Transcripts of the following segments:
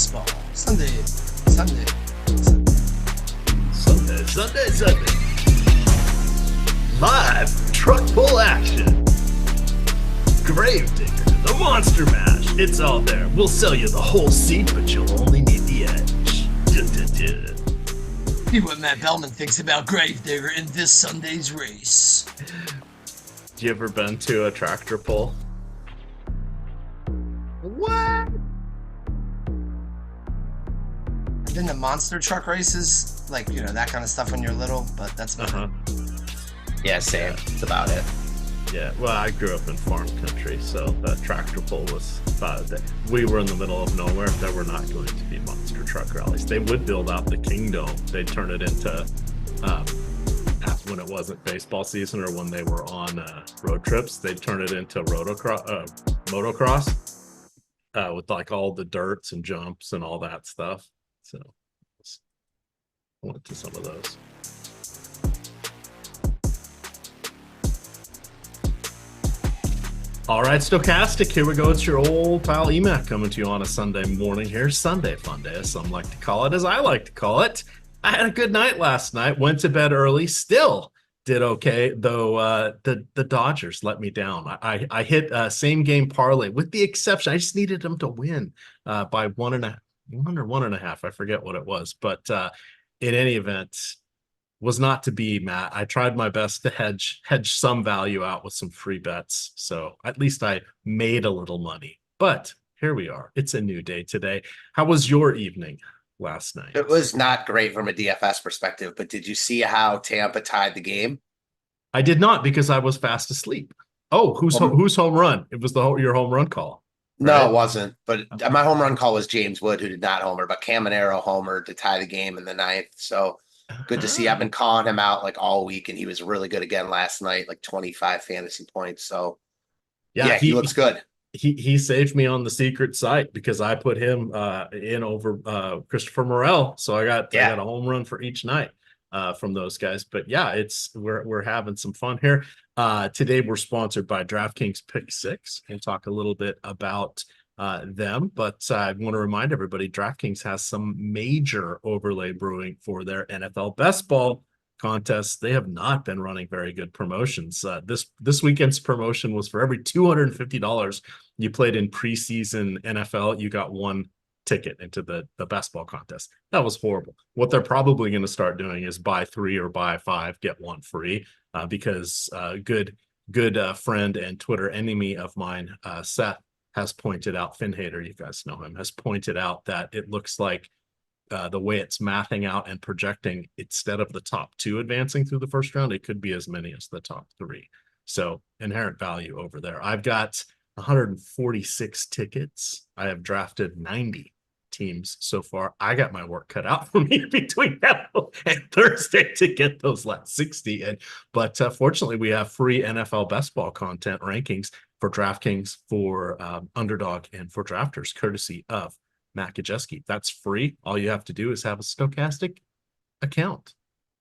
baseball. Sunday. Live truck pull action. Gravedigger, the Monster Mash. It's all there. We'll sell you the whole seat, but you'll only need the edge. See what Matt Belman thinks about Gravedigger in this Sunday's race. You ever been to a tractor pull? What? I've been to monster truck races, like, that kind of stuff when you're little, but that's about it. Yeah, same. It's about it. Yeah, well, I grew up in farm country, so the tractor pull was we were in the middle of nowhere. There were not going to be monster truck rallies. They would build out the Kingdome. They'd turn it into when it wasn't baseball season or when they were on road trips, they'd turn it into motocross with like all the dirts and jumps and all that stuff. So I went to some of those. All right, Stochastic, here we go. It's your old pal EMac coming to you on a Sunday morning here. Sunday fun day, as some like to call it, as I like to call it. I had a good night last night, went to bed early, still did okay, though the Dodgers let me down. I hit same game parlay, with the exception, I just needed them to win by 1.5, I forget what it was. But in any event, was not to be, Matt. I tried my best to hedge some value out with some free bets. So at least I made a little money. But here we are. It's a new day today. How was your evening last night? It was not great from a DFS perspective, but did you see how Tampa tied the game? I did not, because I was fast asleep. Oh, who's home run? It was your home run call. No, right? It wasn't. But my home run call was James Wood, who did not homer, but Caminero homered to tie the game in the ninth. So good to see. I've been calling him out like all week, and he was really good again last night, like 25 fantasy points. So yeah, he looks good. He saved me on the secret site because I put him in over Christopher Morel. So I got a home run for each night from those guys. But yeah, we're having some fun here. Today we're sponsored by DraftKings Pick 6. We'll talk a little bit about them, but I want to remind everybody, DraftKings has some major overlay brewing for their NFL best ball contests. They have not been running very good promotions. This weekend's promotion was for every $250 you played in preseason NFL, you got one ticket into the best ball contest. That was horrible. What they're probably going to start doing is buy 3 or buy 5, get 1 free, because good friend and Twitter enemy of mine, Seth, has pointed out, Finn Hader, you guys know him, has pointed out that it looks like the way it's mathing out and projecting, instead of the top 2 advancing through the first round, it could be as many as the top 3. So inherent value over there. I've got 146 tickets. I have drafted 90 teams so far. I got my work cut out for me between now and Thursday to get those last 60 in. But fortunately, we have free NFL best ball content rankings for DraftKings, for Underdog, and for Drafters, courtesy of Matt Kajeski. That's free. All you have to do is have a Stochastic account,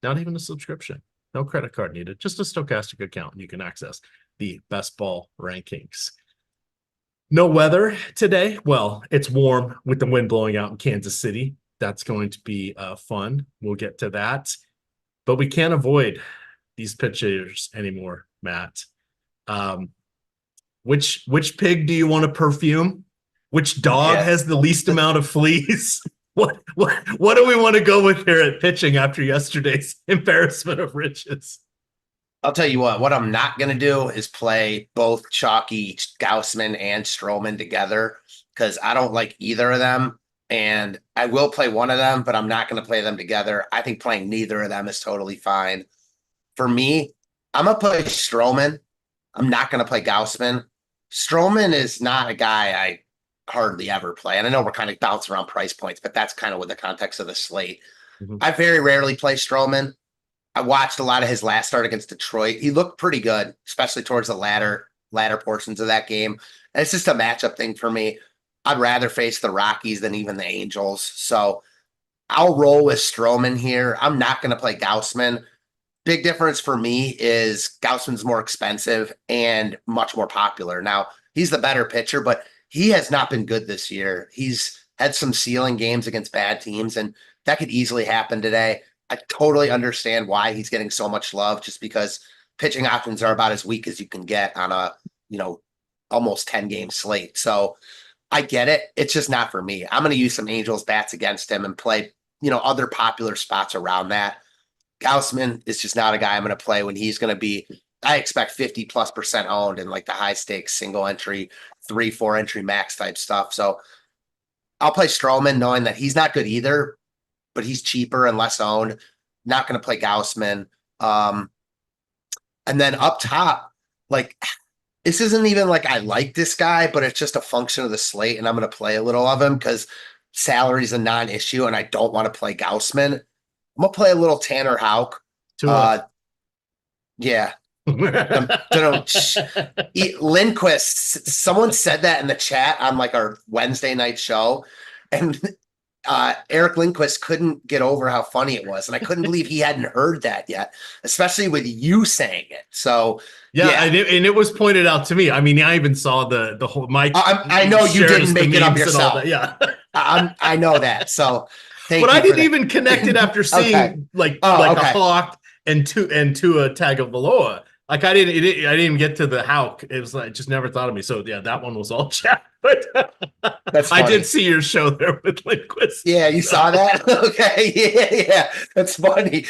not even a subscription. No credit card needed, just a Stochastic account. You can access the best ball rankings. No weather today. Well, it's warm with the wind blowing out in Kansas City. That's going to be fun. We'll get to that. But we can't avoid these pitchers anymore, Matt. Which pig do you want to perfume? Which dog has the least amount of fleas? What do we want to go with here at pitching after yesterday's embarrassment of riches? I'll tell you what I'm not going to do is play both chalky Gausman and Stroman together, because I don't like either of them. And I will play one of them, but I'm not going to play them together. I think playing neither of them is totally fine. For me, I'm going to play Stroman. I'm not going to play Gausman. Stroman is not a guy I hardly ever play. And I know we're kind of bouncing around price points, but that's kind of with the context of the slate. Mm-hmm. I very rarely play Stroman. I watched a lot of his last start against Detroit. He looked pretty good, especially towards the latter portions of that game. And it's just a matchup thing for me. I'd rather face the Rockies than even the Angels. So I'll roll with Stroman here. I'm not going to play Gausman. Big difference for me is Gausman's more expensive and much more popular. Now, he's the better pitcher, but he has not been good this year. He's had some ceiling games against bad teams, and that could easily happen today. I totally understand why he's getting so much love, just because pitching options are about as weak as you can get on a, almost 10-game slate. So I get it. It's just not for me. I'm going to use some Angels bats against him and play, other popular spots around that. Gausman is just not a guy I'm going to play when he's going to be, I expect 50+% owned in like the high stakes, single entry, 3-4 entry max type stuff. So I'll play Stroman knowing that he's not good either, but he's cheaper and less owned. Not going to play Gausman. And then up top, like, this isn't even like I like this guy, but it's just a function of the slate, and I'm going to play a little of him because salary is a non-issue, and I don't want to play Gausman. I'm going to play a little Tanner Houck. Yeah. Lindquist, someone said that in the chat on like our Wednesday night show, and Eric Lindquist couldn't get over how funny it was, and I couldn't believe he hadn't heard that yet, especially with you saying it. So yeah. And it was pointed out to me. I mean, I even saw the whole Mike. I know you didn't make it up yourself. Yeah, I know that. So, but I didn't even connect it after seeing a Hawk and two a Tagovailoa. Like I didn't get to the Houck. It was like, I just never thought of me. So yeah, that one was all chat. But that's funny. I did see your show there with Lindquist. Yeah, you saw that? Okay. Yeah. That's funny.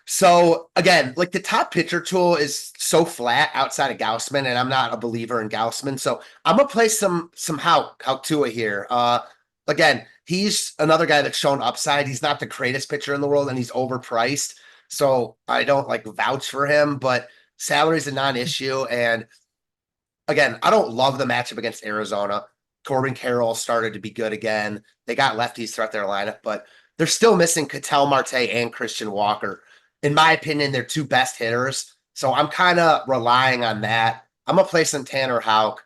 So again, like the top pitcher tool is so flat outside of Gausman, and I'm not a believer in Gausman. So I'm gonna play some Houck Tua here. Again, he's another guy that's shown upside. He's not the greatest pitcher in the world, and he's overpriced. So I don't like vouch for him, but salary is a non-issue. And again, I don't love the matchup against Arizona. Corbin Carroll started to be good again. They got lefties throughout their lineup, but they're still missing Ketel Marte and Christian Walker. In my opinion, they're two best hitters. So I'm kind of relying on that. I'm going to play some Tanner Houck.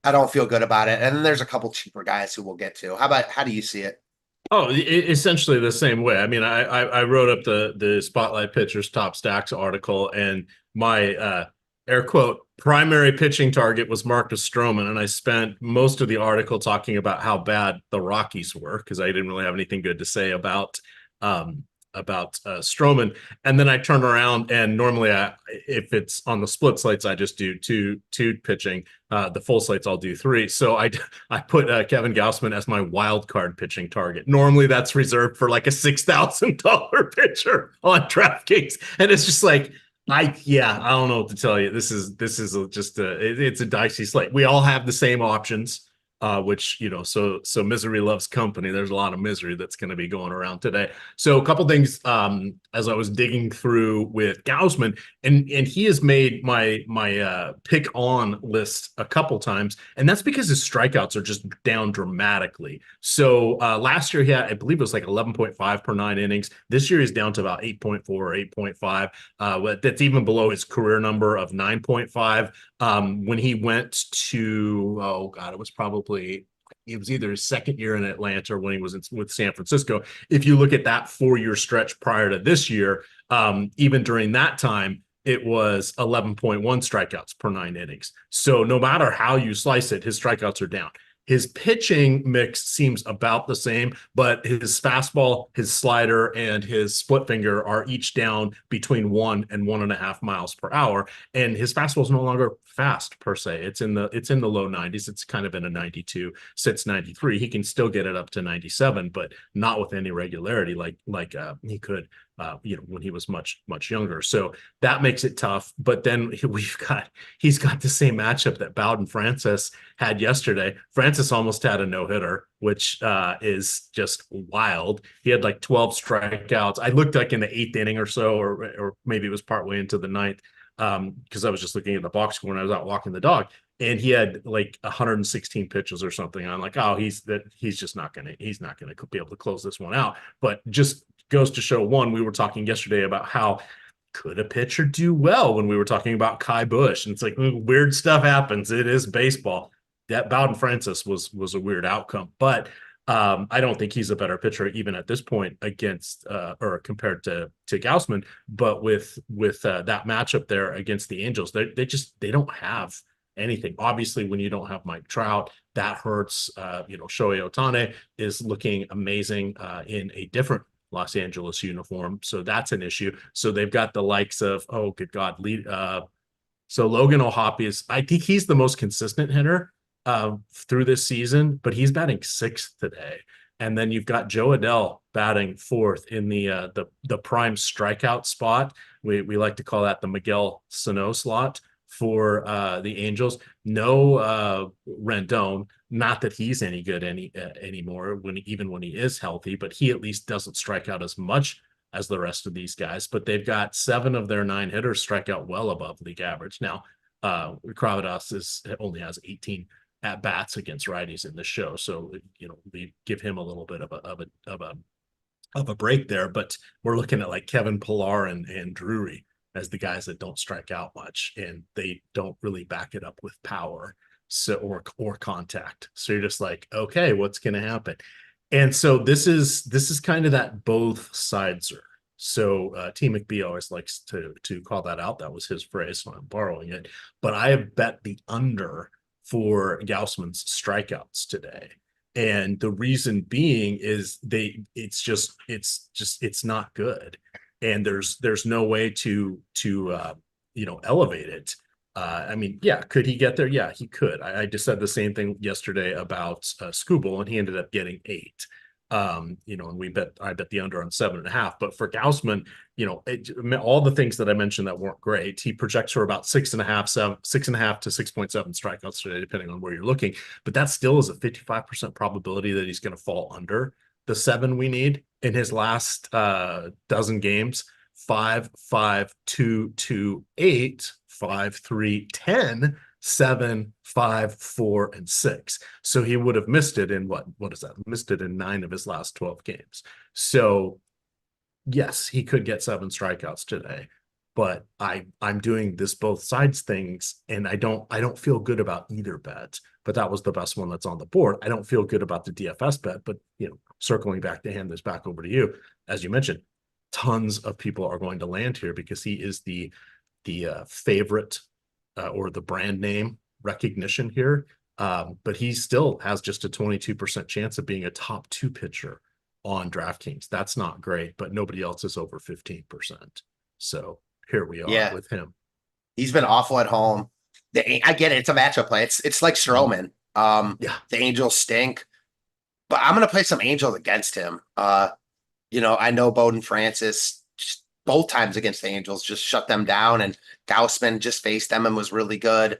I don't feel good about it. And then there's a couple cheaper guys who we'll get to. How do you see it? Oh, essentially the same way. I mean, I wrote up the Spotlight Pitchers Top Stacks article, and my air quote primary pitching target was Marcus Stroman, and I spent most of the article talking about how bad the Rockies were because I didn't really have anything good to say about Stroman. And then I turn around, and normally if it's on the split slates, I just do two pitching. The full slates, I'll do 3. So I put Kevin Gausman as my wild card pitching target. Normally that's reserved for like a $6,000 pitcher on DraftKings. And it's just like, I don't know what to tell you. This is it's a dicey slate. We all have the same options. Which, so misery loves company. There's a lot of misery that's going to be going around today. So a couple things as I was digging through with Gausman, and he has made my pick on list a couple times, and that's because his strikeouts are just down dramatically. So last year he had, I believe it was like 11.5 per 9 innings. This year he's down to about 8.4 or 8.5. But that's even below his career number of 9.5. When he went to, it was either his second year in Atlanta or when he was with San Francisco. If you look at that 4-year stretch prior to this year, even during that time, it was 11.1 strikeouts per 9 innings. So no matter how you slice it, his strikeouts are down. His pitching mix seems about the same, but his fastball, his slider, and his split finger are each down between 1 and 1.5 miles per hour. And his fastball is no longer fast per se. It's in the low 90s. It's kind of in a 92, sits 93. He can still get it up to 97, but not with any regularity like he could when he was much younger. So that makes it tough. But then he's got the same matchup that Bowden Francis had yesterday. Francis almost had a no-hitter, which is just wild. He had like 12 strikeouts. I looked like in the 8th inning or so, or maybe it was partway into the 9th, because I was just looking at the box score when I was out walking the dog, and he had like 116 pitches or something. I'm like, oh, he's not gonna be able to close this one out. But just goes to show, one, we were talking yesterday about how could a pitcher do well when we were talking about Kai Bush, and it's like weird stuff happens. It is baseball. That Bowden Francis was a weird outcome, but I don't think he's a better pitcher even at this point against or compared to Gausman. But with that matchup there against the Angels, they don't have anything. Obviously, when you don't have Mike Trout, that hurts. Shohei Ohtani is looking amazing in a different Los Angeles uniform, so that's an issue. So they've got the likes of, oh good God, so Logan O'Hoppe I think he's the most consistent hitter through this season, but he's batting 6th today. And then you've got Joe Adell batting 4th in the prime strikeout spot. We like to call that the Miguel Sano slot for the Angels. No Rendon, not that he's any good anymore even when he is healthy, but he at least doesn't strike out as much as the rest of these guys. But they've got 7 of their 9 hitters strike out well above league average. Now, Kravidas only has 18 at bats against righties in the show, so we give him a little bit of a break there. But we're looking at like Kevin Pillar and Drury as the guys that don't strike out much, and they don't really back it up with power, or contact. So you're just like, okay, what's going to happen? And so this is kind of that both sides are. So T. McBee always likes to call that out. That was his phrase, so I'm borrowing it. But I have bet the under for Gausman's strikeouts today. And the reason being is it's not good. And there's no way to elevate it. Could he get there? Yeah, he could. I just said the same thing yesterday about Skubal, and he ended up getting 8. And I bet the under on 7.5. But for Gausman, all the things that I mentioned that weren't great, he projects for about 6.5 to 6.7 strikeouts today, depending on where you're looking. But that still is a 55% probability that he's going to fall under the 7 we need. In his last dozen games, 5, 5, 2, 2, 8, 5, 3, 10, 7, 5, 4, and 6. So he would have missed it in what is that? Missed it in 9 of his last 12 games. So yes, he could get 7 strikeouts today, but I'm doing this both sides things, and I don't feel good about either bet. But that was the best one that's on the board. I don't feel good about the DFS bet, but circling back to hand this back over to you, as you mentioned, tons of people are going to land here because he is the favorite or the brand name recognition here. But he still has just a 22% chance of being a top 2 pitcher on DraftKings. That's not great, but nobody else is over 15%. So here we are with him. He's been awful at home. I get it. It's a matchup play. It's like Stroman. The Angels stink, but I'm going to play some Angels against him. I know Bowden Francis both times against the Angels just shut them down, and Gausman just faced them and was really good.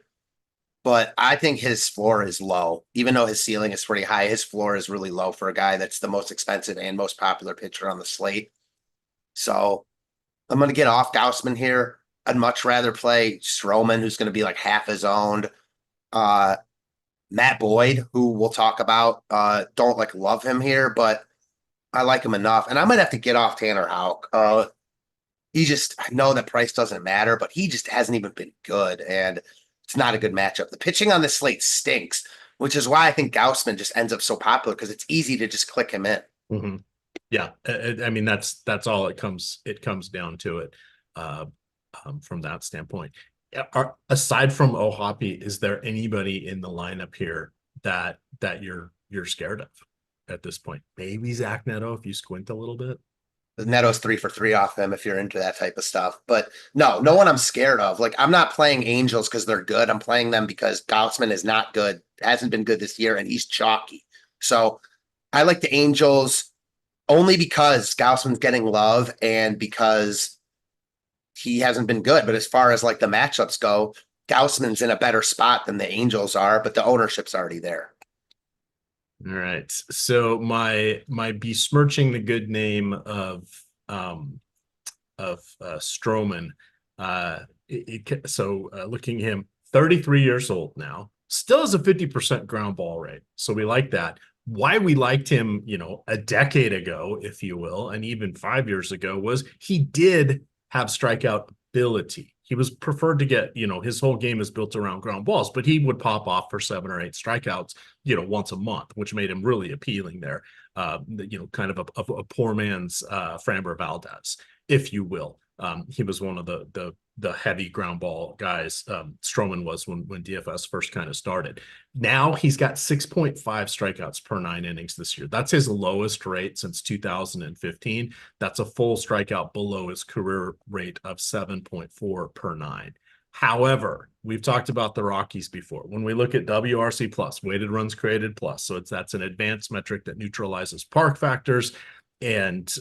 But I think his floor is low. Even though his ceiling is pretty high, his floor is really low for a guy that's the most expensive and most popular pitcher on the slate. So I'm going to get off Gausman here. I'd much rather play Stroman, who's going to be like half his owned. Matt Boyd, who we'll talk about, don't love him here, but I like him enough. And I might have to get off Tanner Houck. I know that price doesn't matter, but he just hasn't even been good, and it's not a good matchup. The pitching on this slate stinks, which is why I think Gausman just ends up so popular, because it's easy to just click him in. Mm-hmm. Yeah, that's all it comes down to it. From that standpoint, aside from O'Hoppe, is there anybody in the lineup here that you're scared of at this point? Maybe Zach Neto if you squint a little bit. Neto's 3 for 3 off him if you're into that type of stuff. But no one I'm scared of. I'm not playing Angels because they're good. I'm playing them because Gausman is not good, hasn't been good this year, and he's chalky. So I like the Angels only because Gausman's getting love and because he hasn't been good. But as far as the matchups go, Gausman's in a better spot than the Angels are, but the ownership's already there. All right. So my besmirching the good name of Stroman. Looking at him, 33 years old now, still has a 50% ground ball rate. So we like that. Why we liked him, a decade ago, if you will, and even 5 years ago, was he did have strikeout ability. He was preferred to get, his whole game is built around ground balls, but he would pop off for 7 or 8 strikeouts, once a month, which made him really appealing there. Kind of a poor man's Framber Valdez, if you will. He was one of the heavy ground ball guys. Stroman was when DFS first kind of started. Now he's got 6.5 strikeouts per 9 innings this year. That's his lowest rate since 2015. That's a full strikeout below his career rate of 7.4 per 9. However, we've talked about the Rockies before. When we look at WRC plus, weighted runs created plus, so that's an advanced metric that neutralizes park factors and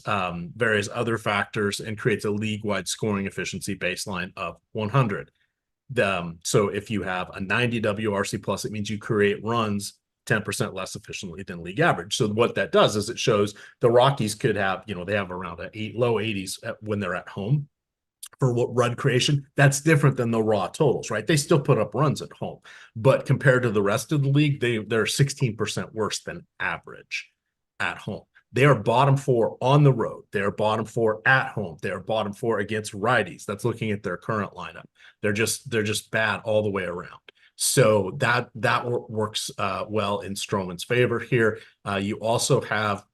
various other factors and creates a league-wide scoring efficiency baseline of 100. So if you have a 90 WRC plus, it means you create runs 10% less efficiently than league average. So what that does is it shows the Rockies could have, they have around low 80s when they're at home for what run creation. That's different than the raw totals, right? They still put up runs at home, but compared to the rest of the league, they're 16% worse than average at home. They are bottom 4 on the road. They're bottom 4 at home. They're bottom 4 against righties. That's looking at their current lineup. They're just bad all the way around. So that works well in Stroman's favor here. You also have,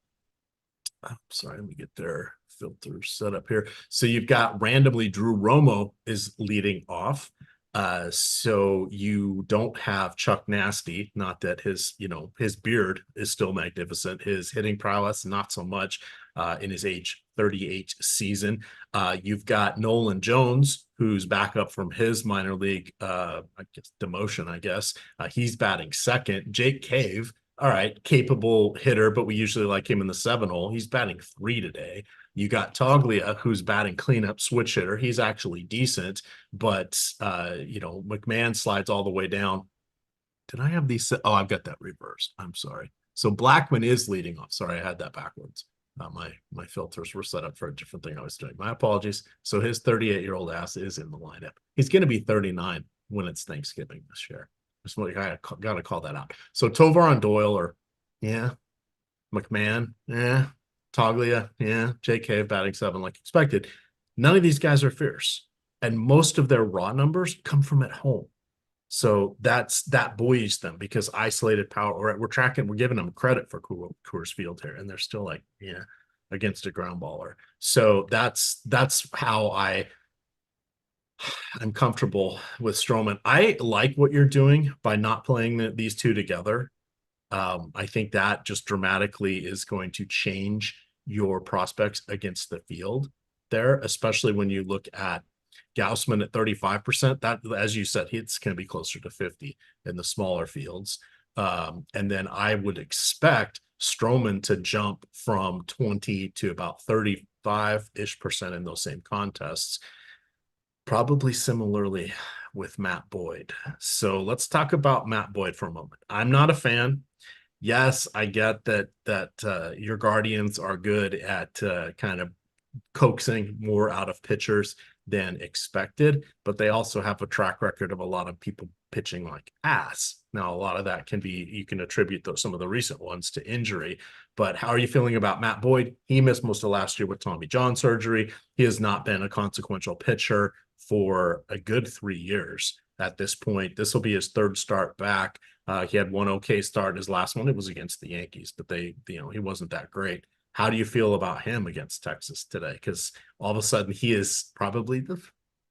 sorry, let me get their filter set up here. So you've got randomly Drew Romo is leading off. So you don't have Chuck Nasty, not that his beard is still magnificent. His hitting prowess, not so much in his age 38 season. You've got Nolan Jones, who's back up from his minor league demotion. He's batting second. Jake Cave, all right, capable hitter, but we usually like him in the 7-hole. He's batting 3 today. You got Toglia, who's batting cleanup switch hitter. He's actually decent, but McMahon slides all the way down. Did I have these? Oh, I've got that reversed. I'm sorry. So Blackman is leading off. Sorry, I had that backwards. My filters were set up for a different thing I was doing. My apologies. So his 38-year-old ass is in the lineup. He's going to be 39 when it's Thanksgiving this year. Just got to call that out. So Tovar and Doyle McMahon, Toglia, JK batting 7 like expected. None of these guys are fierce, and most of their raw numbers come from at home. So that buoys them because isolated power. We're giving them credit for Coors Field here, and they're still against a ground baller. So that's how I'm comfortable with Stroman. I like what you're doing by not playing these two together. I think that just dramatically is going to change your prospects against the field there, especially when you look at Gausman at 35%. That, as you said, it's going to be closer to 50 in the smaller fields. And then I would expect Stroman to jump from 20 to about 35-ish% in those same contests. Probably similarly with Matt Boyd. So let's talk about Matt Boyd for a moment. I'm not a fan. Yes, I get that your Guardians are good at kind of coaxing more out of pitchers than expected, but they also have a track record of a lot of people pitching like ass. Now, a lot of that you can attribute some of the recent ones to injury, but how are you feeling about Matt Boyd? He missed most of last year with Tommy John surgery. He has not been a consequential pitcher for a good 3 years at this point. This will be his 3rd start back. He had one okay start. His last one, it was against the Yankees, but he wasn't that great. How do you feel about him against Texas today? Because all of a sudden he is probably the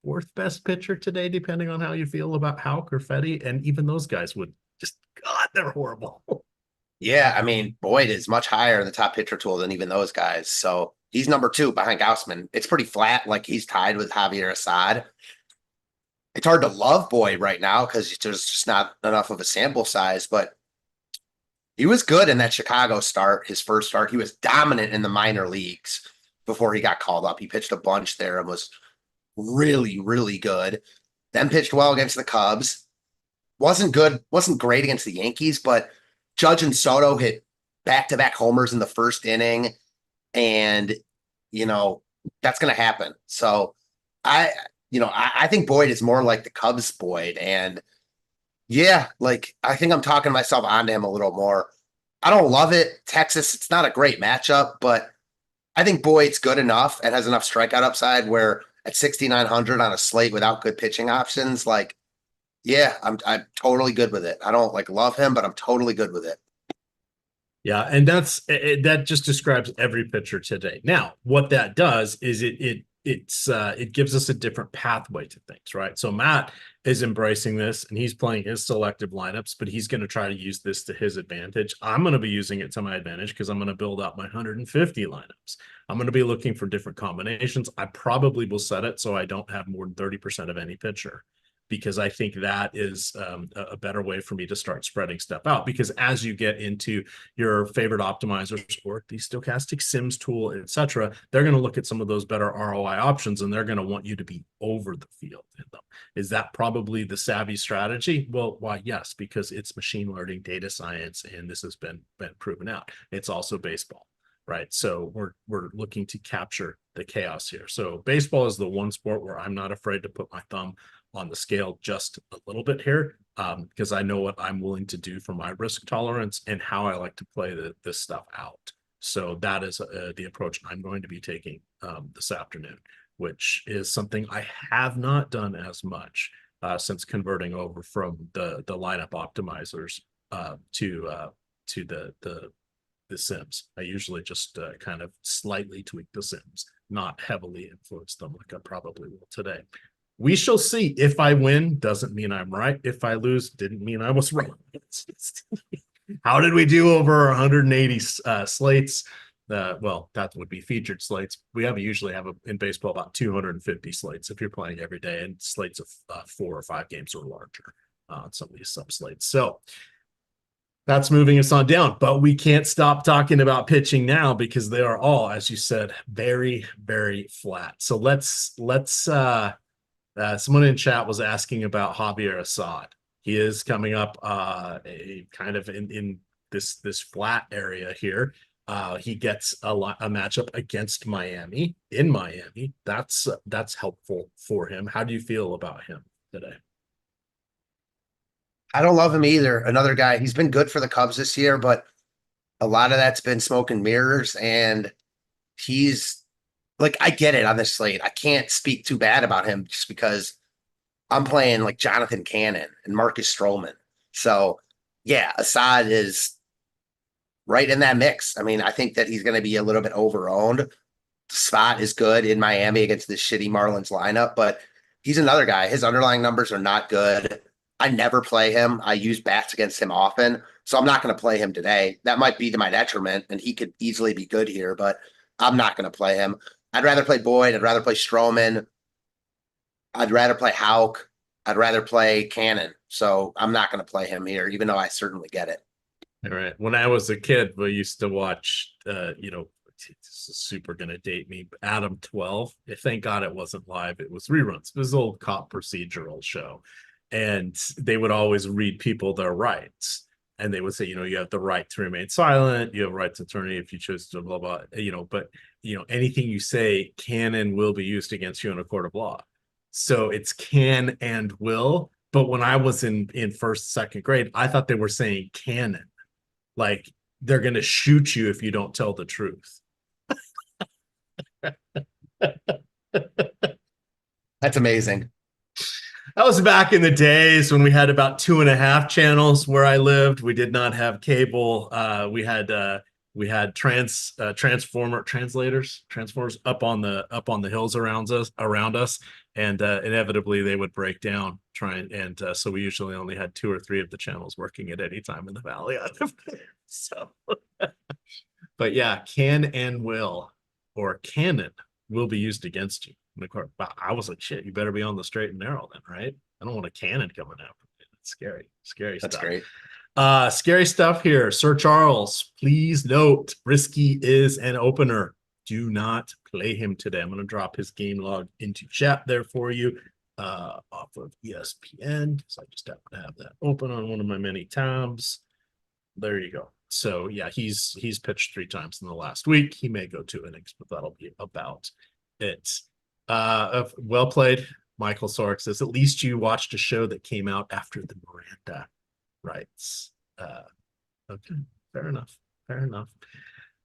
4th best pitcher today, depending on how you feel about Houck or Fetty. And even those guys they're horrible. Yeah, I mean, Boyd is much higher in the top pitcher tool than even those guys. So he's number 2 behind Gausman. It's pretty flat, like he's tied with Javier Assad. It's hard to love Boyd right now because there's just not enough of a sample size, but he was good in that Chicago start, his first start. He was dominant in the minor leagues before he got called up. He pitched a bunch there and was really, really good. Then pitched well against the Cubs. Wasn't great against the Yankees, but Judge and Soto hit back-to-back homers in the first inning, and, that's going to happen. So I think Boyd is more like the Cubs Boyd, and I think I'm talking myself onto him a little more. I don't love it. Texas, it's not a great matchup, but I think Boyd's good enough and has enough strikeout upside where at 6,900 on a slate without good pitching options, I'm totally good with it. I don't love him, but I'm totally good with it. Yeah, and that just describes every pitcher today. Now, what that does is it it gives us a different pathway to things, right? So Matt is embracing this and he's playing his selective lineups, but he's going to try to use this to his advantage. I'm going to be using it to my advantage because I'm going to build out my 150 lineups. I'm going to be looking for different combinations. I probably will set it so I don't have more than 30% of any pitcher, because I think that is a better way for me to start spreading stuff out. Because as you get into your favorite optimizers or the stochastic sims tool, etc., they're going to look at some of those better ROI options and they're going to want you to be over the field in them. Is that probably the savvy strategy? Well, why, yes, because it's machine learning, data science, and this has been proven out. It's also baseball, right? So we're looking to capture the chaos here. So baseball is the one sport where I'm not afraid to put my thumb on the scale just a little bit here, because I know what I'm willing to do for my risk tolerance and how I like to play this stuff out. So that is the approach I'm going to be taking this afternoon, which is something I have not done as much since converting over from the lineup optimizers to the sims. I usually just kind of slightly tweak the sims, not heavily influence them like I probably will today. We shall see. If I win, doesn't mean I'm right. If I lose, didn't mean I was wrong. How did we do over 180 slates? Well, that would be featured slates. We usually have in baseball about 250 slates if you're playing every day, and slates of 4 or 5 games or larger on some of these sub slates. So that's moving us on down, but we can't stop talking about pitching now because they are all, as you said, very, very flat. So let's someone in chat was asking about Javier Assad. He is coming up kind of in this flat area here. He gets a matchup against Miami in Miami. That's helpful for him. How do you feel about him today? I don't love him either. Another guy, he's been good for the Cubs this year, but a lot of that's been smoke and mirrors, and he's like, I get it on this slate. I can't speak too bad about him just because I'm playing like Jonathan Cannon and Marcus Stroman. So yeah, Assad is right in that mix. I mean, I think that he's going to be a little bit overowned. The spot is good in Miami against this shitty Marlins lineup, but he's another guy. His underlying numbers are not good. I never play him. I use bats against him often, so I'm not going to play him today. That might be to my detriment, and he could easily be good here, but I'm not going to play him. I'd rather play Boyd. I'd rather play Stroman. I'd rather play Houck. I'd rather play Cannon. So I'm not going to play him here, even though I certainly get it. All right. When I was a kid, we used to watch, this is super going to date me, Adam 12. Thank God it wasn't live. It was reruns. It was an old cop procedural show. And they would always read people their rights. And they would say, you have the right to remain silent. You have a right to attorney if you choose to blah, blah, but anything you say can and will be used against you in a court of law. So it's can and will. But when I was in first, second grade, I thought they were saying canon. Like they're going to shoot you if you don't tell the truth. That's amazing. That was back in the days when we had about 2.5 channels where I lived. We did not have cable. We had transformers up on the hills around us, and inevitably they would break down. So we usually only had 2 or 3 of the channels working at any time in the valley. So, but yeah, can and will, or canon, will be used against you. And of course, I was like, shit, you better be on the straight and narrow then, right? I don't want a cannon coming after me. That's scary That's stuff. Great. Scary stuff here. Sir Charles, please note, Risky is an opener. Do not play him today. I'm going to drop his game log into chat there for you off of ESPN. So I just happen to have that open on one of my many tabs. There you go. So yeah, he's pitched 3 times in the last week. He may go 2 innings, but that'll be about it. Well played. Michael Sork says, at least you watched a show that came out after the Miranda rights. Okay, fair enough.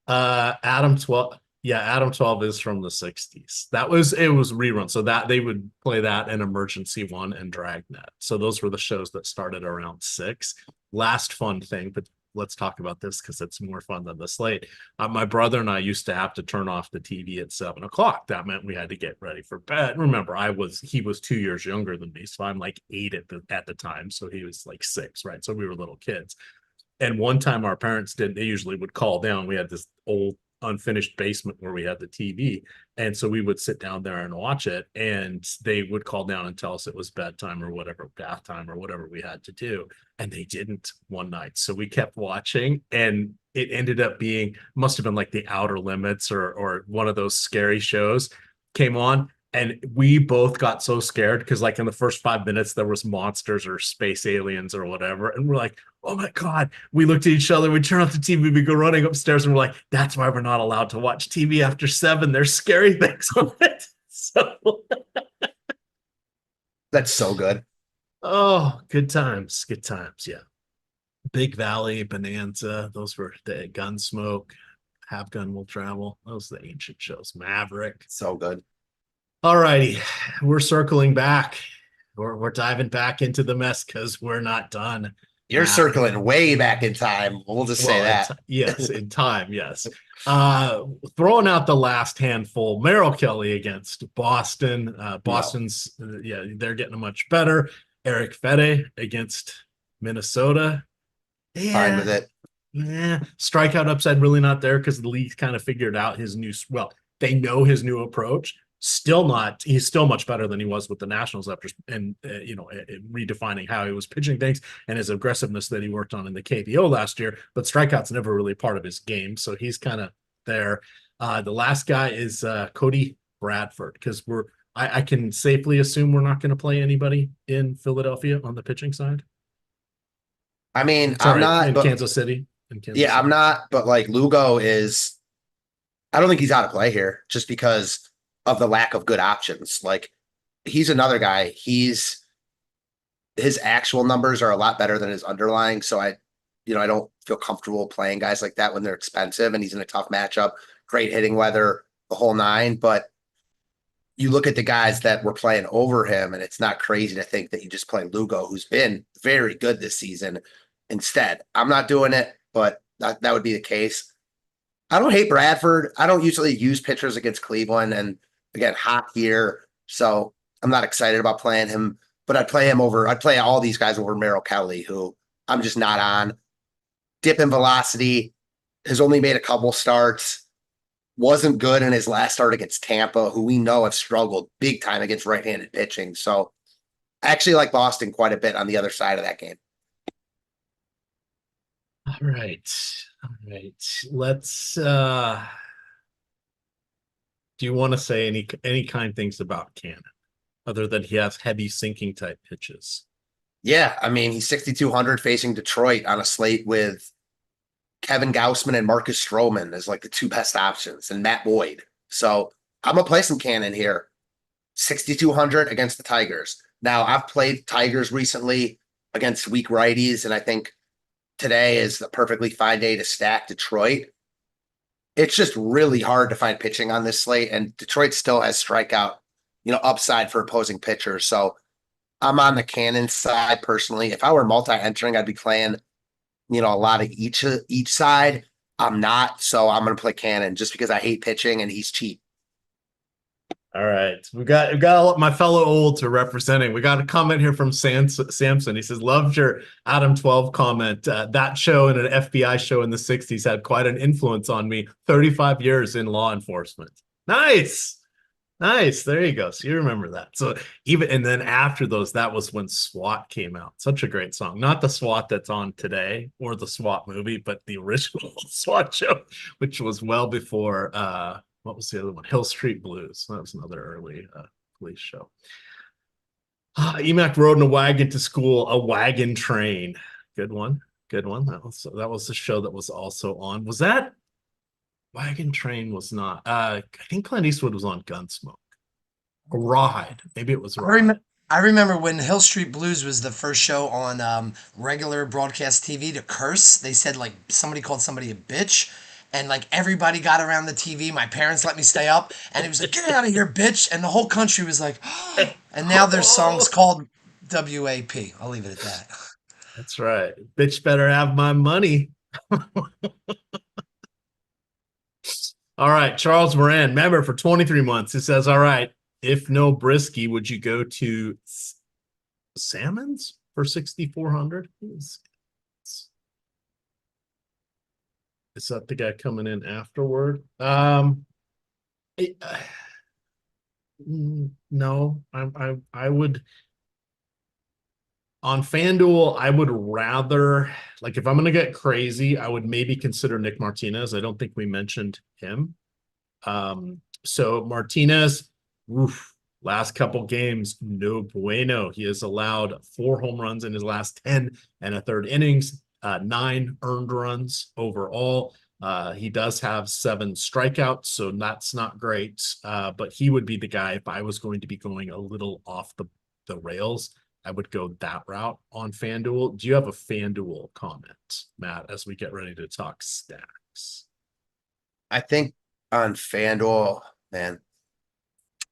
Adam 12. Yeah, Adam 12 is from the 60s. It was rerun. So that they would play that and Emergency One and Dragnet. So those were the shows that started around 6. Last fun thing, but let's talk about this because it's more fun than the slate. My brother and I used to have to turn off the TV at 7:00. That meant we had to get ready for bed. Remember, he was 2 years younger than me, so I'm like 8 at the time, so he was like 6, right? So we were little kids. And one time our parents they usually would call down. We had this old unfinished basement where we had the TV. And so we would sit down there and watch it. And they would call down and tell us it was bedtime or whatever, bath time or whatever we had to do. And they didn't one night. So we kept watching, and it ended up must have been like The Outer Limits or one of those scary shows came on. And we both got so scared because like in the first 5 minutes, there was monsters or space aliens or whatever. And we're like, oh my God. We looked at each other. We turn off the TV. We go running upstairs and we're like, that's why we're not allowed to watch TV after 7. There's scary things on it. So That's so good. oh, good times. Good times. Yeah. Big Valley, Bonanza. Those were the Gunsmoke. Have Gun Will Travel. Those are the ancient shows. Maverick. So good. All righty, we're circling back. We're diving back into the mess because we're not done. You're circling way back in time. We'll just say that. Yes, in time, yes. Throwing out the last handful, Merrill Kelly against Boston. Boston's, they're getting much better. Eric Fede against Minnesota. Yeah. Fine with it. Yeah, strikeout upside really not there because the league kind of figured out they know his new approach. He's still much better than he was with the Nationals after redefining how he was pitching things and his aggressiveness that he worked on in the KBO last year, but strikeouts never really part of his game. So he's kind of there. The last guy is Cody Bradford, because I can safely assume we're not going to play anybody in Philadelphia on the pitching side. I mean, Sorry, I'm not in Kansas City. I'm not, but like Lugo I don't think he's out of play here just because of the lack of good options. Like, he's another guy. His actual numbers are a lot better than his underlying. So I don't feel comfortable playing guys like that when they're expensive and he's in a tough matchup, great hitting weather, the whole 9. But you look at the guys that were playing over him, and it's not crazy to think that you just play Lugo, who's been very good this season, instead. I'm not doing it, but that would be the case. I don't hate Bradford. I don't usually use pitchers against Cleveland, and again, hot here, so I'm not excited about playing him, but I'd play all these guys over Merrill Kelly, who I'm just not on. Dip in velocity, has only made a couple starts, wasn't good in his last start against Tampa, who we know have struggled big time against right-handed pitching. So I actually like Boston quite a bit on the other side of that game. All right. Let's do you want to say any kind things about Cannon other than he has heavy sinking type pitches? Yeah, I mean, he's 6,200 facing Detroit on a slate with Kevin Gausman and Marcus Stroman as like the 2 best options, and Matt Boyd. So I'm gonna play some Cannon here. 6,200 against the Tigers. Now, I've played Tigers recently against weak righties, and I think today is the perfectly fine day to stack Detroit. It's just really hard to find pitching on this slate, and Detroit still has strikeout, upside for opposing pitchers. So I'm on the Cannon side personally. If I were multi-entering, I'd be playing, a lot of each side. I'm not, so I'm going to play Cannon just because I hate pitching and he's cheap. All right. We got my fellow olds are representing. We got a comment here from Samson. He says, loved your Adam 12 comment. That show and an FBI show in the 60s had quite an influence on me. 35 years in law enforcement. Nice. There you go. So you remember that. So and then after those, that was when SWAT came out. Such a great song. Not the SWAT that's on today or the SWAT movie, but the original SWAT show, which was well before what was the other one? Hill Street Blues. That was another early police show. EMac rode in a wagon to school, a wagon train. Good one. That was the show that was also on. Was that Wagon Train? Was not. I think Clint Eastwood was on Gunsmoke. A Rawhide. Maybe it was Rawhide. I remember when Hill Street Blues was the first show on regular broadcast TV to curse. They said like somebody called somebody a bitch. And like everybody got around the TV. My parents let me stay up, and it was like, "Get out of here, bitch!" And the whole country was like, oh. And now there's songs called WAP. I'll leave it at that. That's right. Bitch better have my money. All right, Charles Moran, member for 23 months. It says, all right, if no Brisky, would you go to Salmons for 6,400? Is that the guy coming in afterward? No, I would on FanDuel, I would rather, like, if I'm going to get crazy, I would maybe consider Nick Martinez. I don't think we mentioned him. So Martinez, last couple games, no bueno. He has allowed 4 home runs in his last 10 and a third innings, 9 earned runs overall. He does have 7 strikeouts, so that's not great. But he would be the guy if I was going to be going a little off the rails. I would go that route on FanDuel. Do you have a FanDuel comment, Matt, as we get ready to talk stacks? I think on FanDuel, man,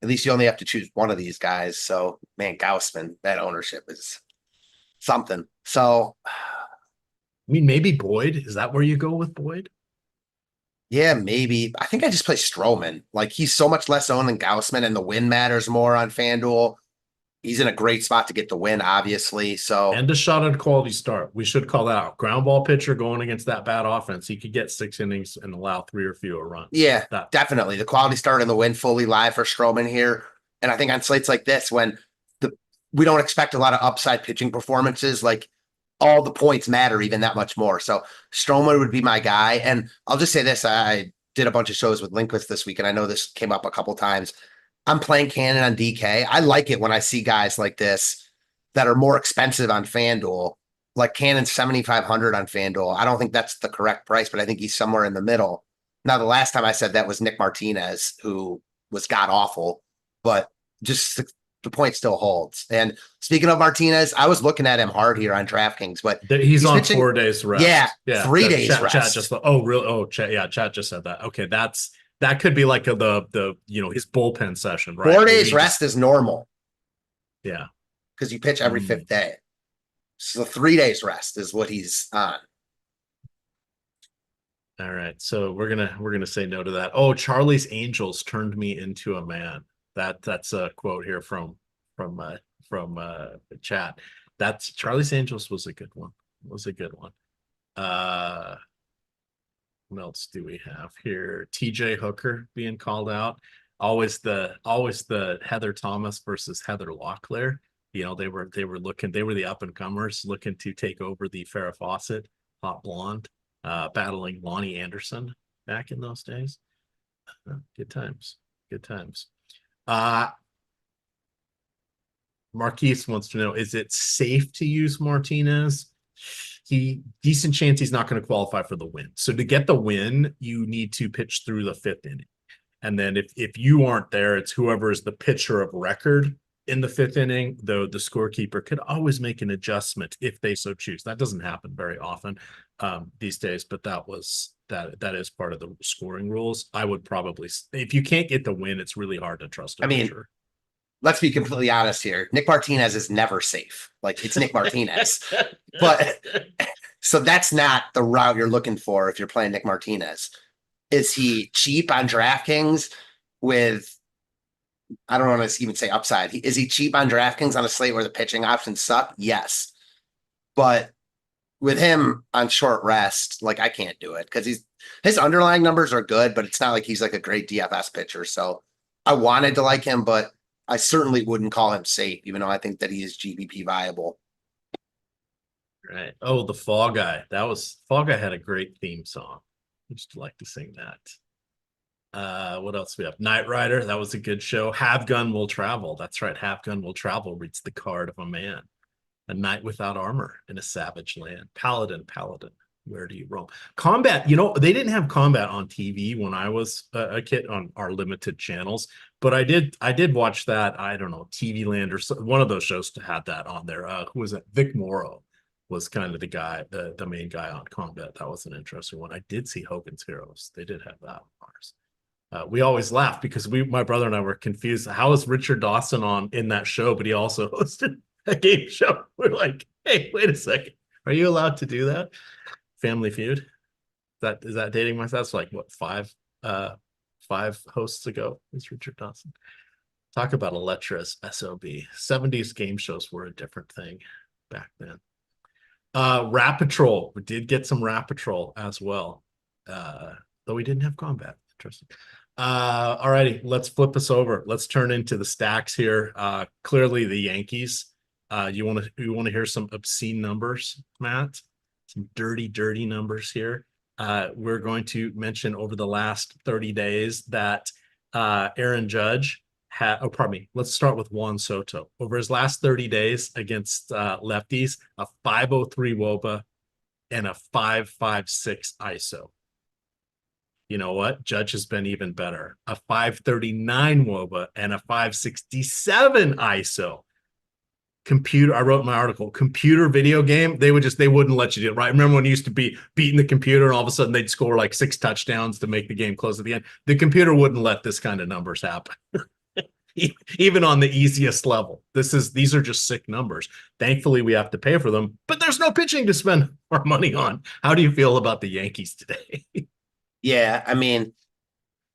at least you only have to choose one of these guys. So, man, Gausman, that ownership is something. So, I mean, maybe Boyd. Is that where you go with Boyd? Yeah, maybe. I think I just play Stroman. Like, he's so much less owned than Gausman, and the win matters more on FanDuel. He's in a great spot to get the win, obviously. So, and a shot at quality start. We should call that out. Ground ball pitcher going against that bad offense. He could get 6 innings and allow 3 or fewer runs. Yeah, definitely. The quality start and the win fully live for Stroman here. And I think on slates like this, when we don't expect a lot of upside pitching performances, like, all the points matter even that much more. So Stroman would be my guy. And I'll just say this. I did a bunch of shows with Lindquist this week, and I know this came up a couple times. I'm playing Cannon on DK. I like it when I see guys like this that are more expensive on FanDuel, like Cannon's 7,500 on FanDuel. I don't think that's the correct price, but I think he's somewhere in the middle. Now, the last time I said that was Nick Martinez, who was god awful, but just the point still holds. And speaking of Martinez, I was looking at him hard here on DraftKings, but he's on pitching, 4 days rest. Yeah, 3 days chat, rest. Chat just, really? Oh, chat just said that. Okay, that could be like the his bullpen session, right? 4 days rest is normal. Yeah, because you pitch every 5th day. So 3 days rest is what he's on. All right, so we're gonna say no to that. Oh, Charlie's Angels turned me into a man. That's a quote here from chat. That's Charlie's Angels was a good one. What else do we have here? TJ Hooker being called out. Always the Heather Thomas versus Heather Locklear. They were the up and comers looking to take over the Farrah Fawcett hot blonde, battling Lonnie Anderson back in those days. Good times. Marquise wants to know, is it safe to use Martinez? Decent chance he's not going to qualify for the win. So to get the win, you need to pitch through the 5th inning. And then if you aren't there, it's whoever is the pitcher of record in the 5th inning, though the scorekeeper could always make an adjustment if they so choose. That doesn't happen very often these days, but that is part of the scoring rules. I would probably, if you can't get the win, it's really hard to trust a pitcher. Let's be completely honest here. Nick Martinez is never safe. Like, it's Nick Martinez. But so that's not the route you're looking for if you're playing Nick Martinez. Is he cheap on DraftKings with, I don't want to even say upside. Is he cheap on DraftKings on a slate where the pitching options suck? Yes. But with him on short rest, like, I can't do it because his underlying numbers are good, but it's not like he's like a great DFS pitcher. So I wanted to like him, but I certainly wouldn't call him safe, even though I think that he is GPP viable. Right. Oh, the Fall Guy. Fall Guy had a great theme song. I used to like to sing that. What else do we have? Knight Rider. That was a good show. Have Gun Will Travel. That's right. Have Gun Will Travel reads the card of a man. A knight without armor in a savage land. Paladin. Where do you roam? Combat, they didn't have Combat on TV when I was a kid on our limited channels, but I did watch that. I don't know, TV Land or one of those shows had that on there. Who was it? Vic Morrow was kind of the guy, the main guy on Combat. That was an interesting one. I did see Hogan's Heroes. They did have that on ours. We always laughed because my brother and I were confused. How is Richard Dawson in that show, but he also hosted a game show? We're like, hey, wait a second. Are you allowed to do that? Family Feud. Is that dating myself? That's like what, five hosts ago is Richard Dawson. Talk about a lecherous SOB. 70s game shows were a different thing back then. Rat Patrol. We did get some Rat Patrol as well. Though we didn't have combat. Interesting. All righty, let's flip this over. Let's turn into the stacks here. Clearly the Yankees. You want to hear some obscene numbers, Matt? Some dirty numbers here. We're going to mention over the last 30 days that Aaron Judge let's start with Juan Soto. Over his last 30 days against lefties, a 503 WOBA and a 556 ISO. You know what? Judge has been even better. A 539 WOBA and a 567 ISO. I wrote in my article, computer video game, they wouldn't let you do it, right? Remember when you used to be beating the computer and all of a sudden they'd score like 6 touchdowns to make the game close at the end? The computer wouldn't let this kind of numbers happen. Even on the easiest level. These are just sick numbers. Thankfully, we have to pay for them, but there's no pitching to spend our money on. How do you feel about the Yankees today? Yeah, I mean,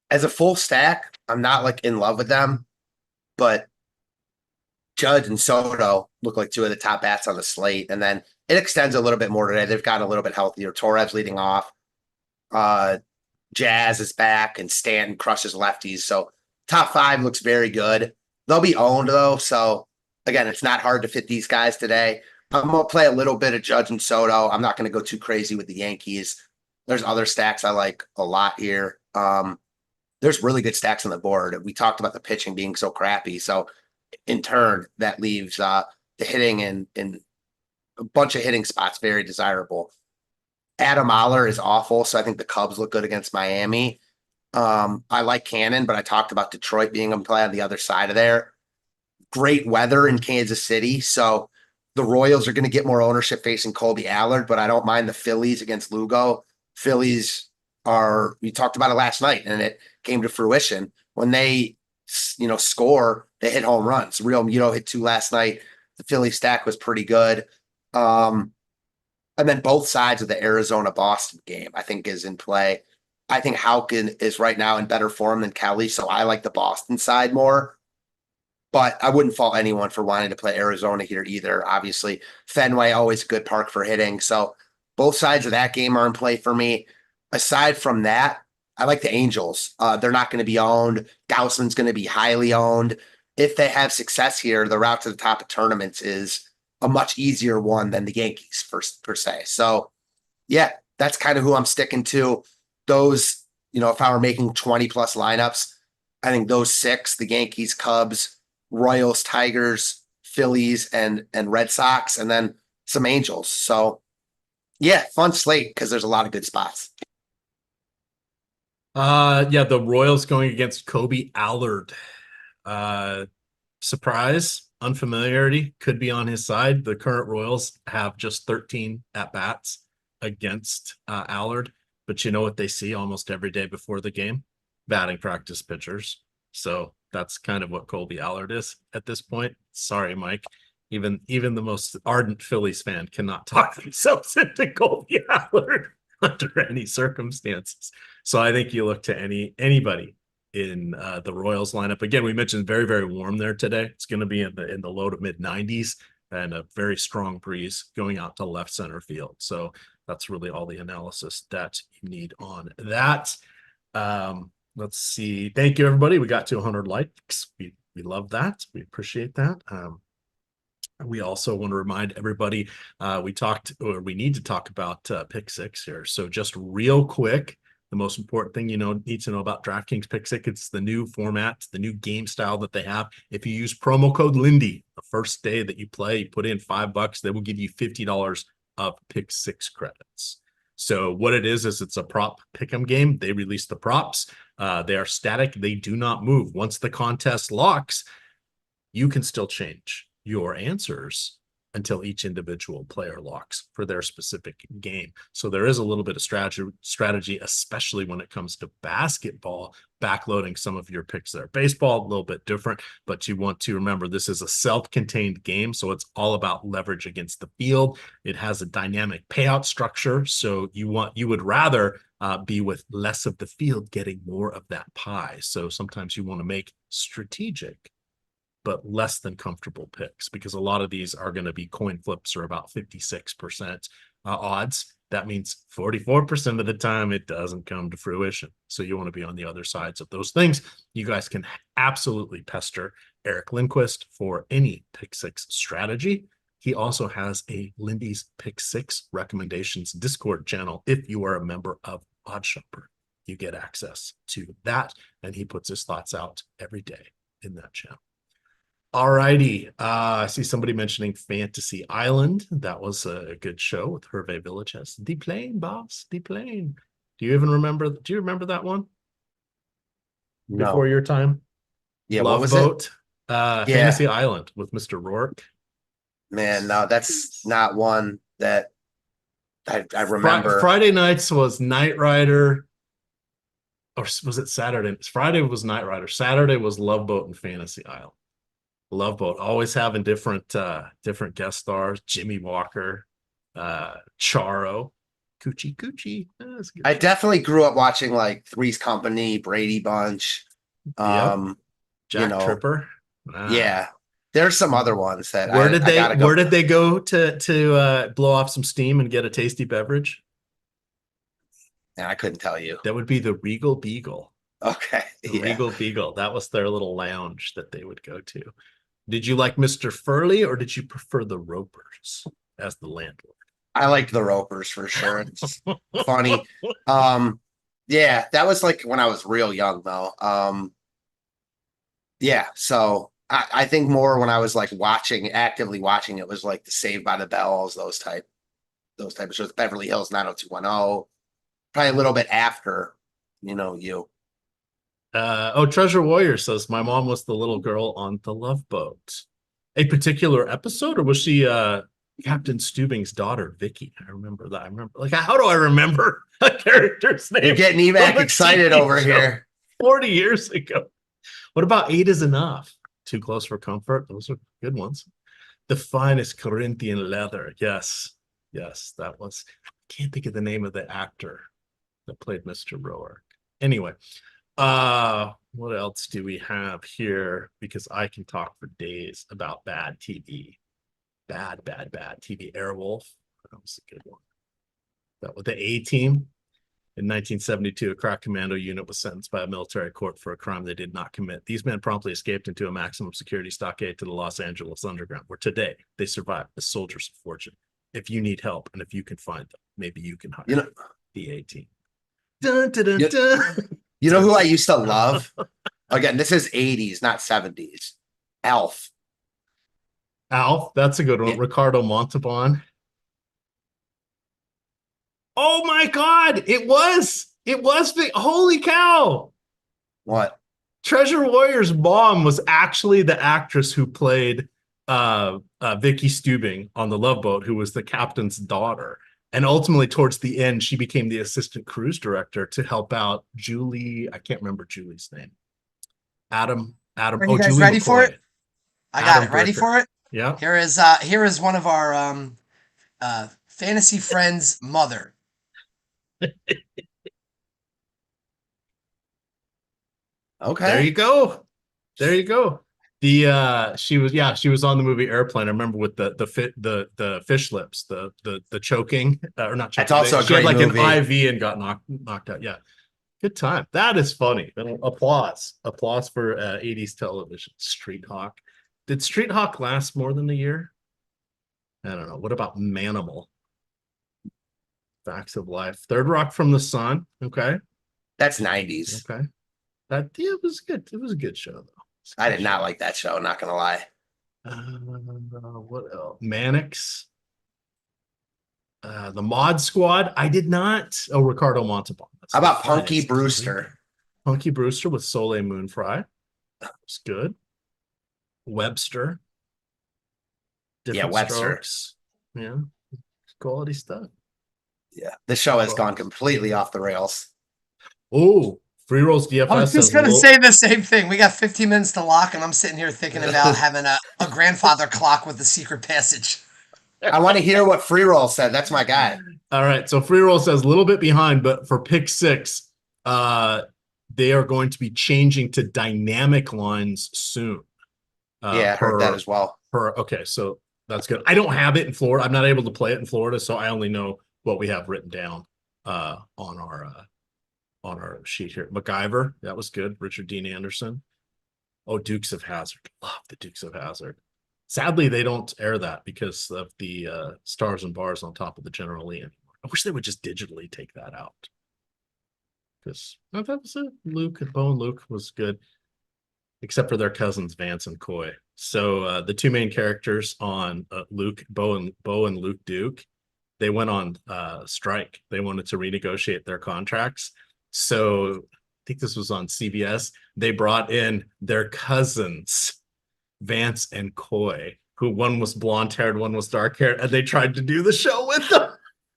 as a full stack, I'm not like in love with them, but Judge and Soto look like 2 of the top bats on the slate. And then it extends a little bit more today. They've gotten a little bit healthier. Torres leading off. Jazz is back and Stanton crushes lefties. So top 5 looks very good. They'll be owned though. So again, it's not hard to fit these guys today. I'm going to play a little bit of Judge and Soto. I'm not going to go too crazy with the Yankees. There's other stacks I like a lot here. There's really good stacks on the board. We talked about the pitching being so crappy. So in turn, that leaves the hitting in a bunch of hitting spots very desirable. Adam Oller is awful. So I think the Cubs look good against Miami. I like Cannon, but I talked about Detroit being a play on the other side of there. Great weather in Kansas City. So the Royals are going to get more ownership facing Colby Allard, but I don't mind the Phillies against Lugo. Phillies we talked about it last night and it came to fruition. When they, score, they hit home runs. Real Muto hit 2 last night. The Philly stack was pretty good. And then both sides of the Arizona-Boston game, I think, is in play. I think Houken is right now in better form than Kelly, so I like the Boston side more. But I wouldn't fault anyone for wanting to play Arizona here either. Obviously, Fenway, always a good park for hitting. So both sides of that game are in play for me. Aside from that, I like the Angels. They're not going to be owned. Gausman's going to be highly owned. If they have success here, the route to the top of tournaments is a much easier one than the Yankees per se. So, yeah, that's kind of who I'm sticking to. Those, if I were making 20 plus lineups, I think those 6, the Yankees, Cubs, Royals, Tigers, Phillies, and Red Sox, and then some Angels. So yeah, fun slate because there's a lot of good spots. The Royals going against Colby Allard. Surprise, unfamiliarity could be on his side. The current Royals have just 13 at-bats against Allard. But you know what they see almost every day before the game? Batting practice pitchers. So that's kind of what Colby Allard is at this point. Sorry, Mike. Even the most ardent Phillies fan cannot talk themselves into Colby Allard under any circumstances. So I think you look to anybody in the Royals lineup. Again, we mentioned very, very warm there today. It's going to be in the low to mid 90s and a very strong breeze going out to left center field. So that's really all the analysis that you need on that. Let's see. Thank you, everybody. We got to 100 likes. We love that. We appreciate that. We also want to remind everybody, we need to talk about Pick 6 here. So just real quick, the most important thing need to know about DraftKings Pick 6, it's the new format, the new game style that they have. If you use promo code Lindy, the first day that you play, you put in $5, they will give you $50 of Pick 6 credits. So what it is it's a prop pick'em game. They release the props. They are static. They do not move. Once the contest locks, you can still change your answers until each individual player locks for their specific game. So there is a little bit of strategy, especially when it comes to basketball, backloading some of your picks there. Baseball, a little bit different, but you want to remember this is a self-contained game, so it's all about leverage against the field. It has a dynamic payout structure, so you would rather be with less of the field getting more of that pie. So sometimes you want to make strategic but less than comfortable picks, because a lot of these are going to be coin flips or about 56% odds. That means 44% of the time it doesn't come to fruition. So you want to be on the other sides of those things. You guys can absolutely pester Eric Lindquist for any pick six strategy. He also has a Lindy's Pick Six recommendations Discord channel. If you are a member of OddsShopper, you get access to that, and he puts his thoughts out every day in that channel. All righty. I see somebody mentioning Fantasy Island. That was a good show with Hervé Villachez. The plane, boss, the plane. Do you remember that one? No. Before your time? Yeah, Love what was Boat. it? Fantasy Island with Mr. Rourke. Man, no, that's not one that I remember. Friday nights was Knight Rider. Or was it Saturday? Friday was Knight Rider. Saturday was Love Boat and Fantasy Island. Love Boat, always having different guest stars. Jimmy Walker, Charo, Coochie. I definitely grew up watching like Three's Company, Brady Bunch, Jack Tripper. Yeah, there's some other ones that where did they go to blow off some steam and get a tasty beverage? I couldn't tell you. That would be the Regal Beagle. Okay, Regal Beagle. That was their little lounge that they would go to. Did you like Mr. Furley, or did you prefer the Ropers as the landlord? I liked the Ropers for sure. It's funny. Yeah, that was like when I was real young though. Yeah, so I think more when I was like actively watching, it was like the Saved by the Bells, those type of shows, Beverly Hills 90210, probably a little bit after, you. Treasure Warrior says my mom was the little girl on the Love Boat. A particular episode, or was she Captain Stubing's daughter, Vicky? I remember that. How do I remember a character's name? You're getting EMac excited over here. 40 years ago. What about 8 is Enough? Too Close for Comfort. Those are good ones. The Finest Corinthian Leather. Yes, that was. I can't think of the name of the actor that played Mr. Roark. Anyway. What else do we have here? Because I can talk for days about bad TV. Bad TV. Airwolf. That was a good one. That was the A-Team. In 1972, a crack commando unit was sentenced by a military court for a crime they did not commit. These men promptly escaped into a maximum security stockade to the Los Angeles underground, where today they survive as soldiers of fortune. If you need help and if you can find them, maybe you can hire the A-Team. Dun, dun, dun, dun. You know who I used to love? Again, this is 80s, not 70s. Alf. That's a good one. Yeah. Ricardo Montalban. Oh my God. It was big. Holy cow. What? Treasure Warrior's mom was actually the actress who played Vicky Stubing on the Love Boat, who was the captain's daughter. And ultimately, towards the end, she became the assistant cruise director to help out Julie. I can't remember Julie's name. Adam. Are you guys Julie ready McCoy. for it? I got it. Ready for it? Yeah. Here is one of our fantasy friends' mother. Okay. There you go. She was on the movie Airplane. I remember with the fish lips, the choking or not choking. That's also a she great had like movie. an IV and got knocked out. Yeah, good time. That is funny. Applause for 80s television. Street Hawk. Did Street Hawk last more than a year? I don't know. What about Manimal? Facts of Life. Third Rock from the Sun. Okay, that's 90s. Okay, it was good. It was a good show though. I did not like that show, not gonna lie. What else? Mannix. The Mod Squad. I did not. Oh, Ricardo Montalban. How about Punky Brewster? Punky Brewster with Soleil Moon Frye. That was good. Webster. Different Webster. strokes. Yeah, quality stuff. Yeah, the show has gone completely off the rails. Oh, Free Rolls I was DFS just has gonna say the same thing. We got 15 minutes to lock, and I'm sitting here thinking about having a grandfather clock with the secret passage. I want to hear what Free Roll said. That's my guy. All right, so Free Roll says a little bit behind, but for pick 6, they are going to be changing to dynamic lines soon. Yeah, I heard that as well. Okay, so that's good. I don't have it in Florida. I'm not able to play it in Florida, so I only know what we have written down on our sheet here. MacGyver, that was good. Richard Dean Anderson. Oh, Dukes of Hazzard. Love the Dukes of Hazzard. Sadly, they don't air that because of the stars and bars on top of the General Lee anymore. I wish they would just digitally take that out. Because that was it. Bo and Luke was good, except for their cousins Vance and Coy. So the two main characters on Bo and Luke Duke, they went on strike. They wanted to renegotiate their contracts. So I think this was on CBS. They brought in their cousins, Vance and Coy, who one was blonde haired, one was dark haired, and they tried to do the show with them.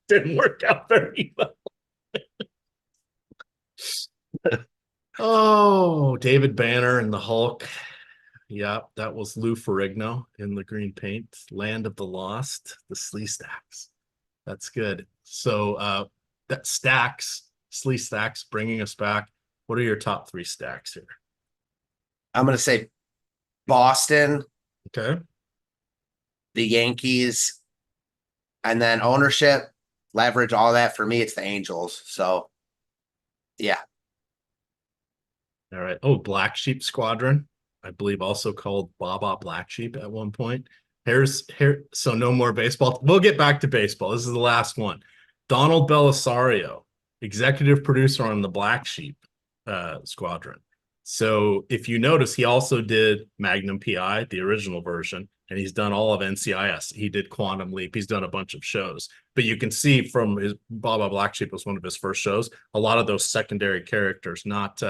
Didn't work out very well. Oh, David Banner and the Hulk. Yeah, that was Lou Ferrigno in the green paint. Land of the Lost, the Slee Stacks. That's good. So that Slee Stacks, bringing us back. What are your top 3 stacks here? I'm going to say Boston. Okay. The Yankees. And then ownership, leverage, all that. For me, it's the Angels. So, yeah. All right. Oh, Black Sheep Squadron, I believe also called Baba Black Sheep at one point. So no more baseball. We'll get back to baseball. This is the last one. Donald Belisario, executive producer on the Black Sheep Squadron. So if you notice, he also did Magnum PI, the original version, and he's done all of NCIS. He did Quantum Leap. He's done a bunch of shows. But you can see from his Baba Black Sheep was one of his first shows. A lot of those secondary characters, not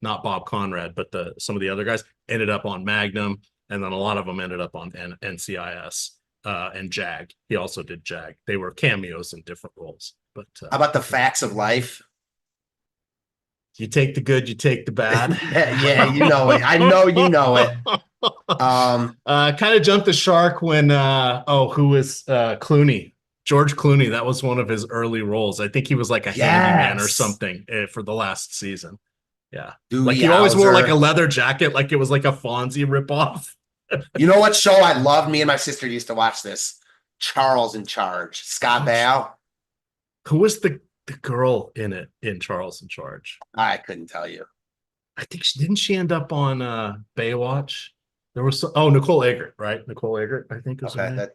Bob Conrad, but some of the other guys ended up on Magnum, and then a lot of them ended up on NCIS and JAG. He also did JAG. They were cameos in different roles. But how about the Facts of Life? You take the good, you take the bad. Yeah, you know it. I know you know it. Kind of jumped the shark when who was Clooney? George Clooney. That was one of his early roles. I think he was like a handyman or something for the last season. Yeah. Like he always wore like a leather jacket, like it was like a Fonzie ripoff. You know what show I love? Me and my sister used to watch this. Charles in Charge. Scott Baio. Who was the girl in it in Charles in Charge? I couldn't tell you. I think didn't she end up on Baywatch? There was Nicole Eggert, right? Nicole Eggert, I think is her name.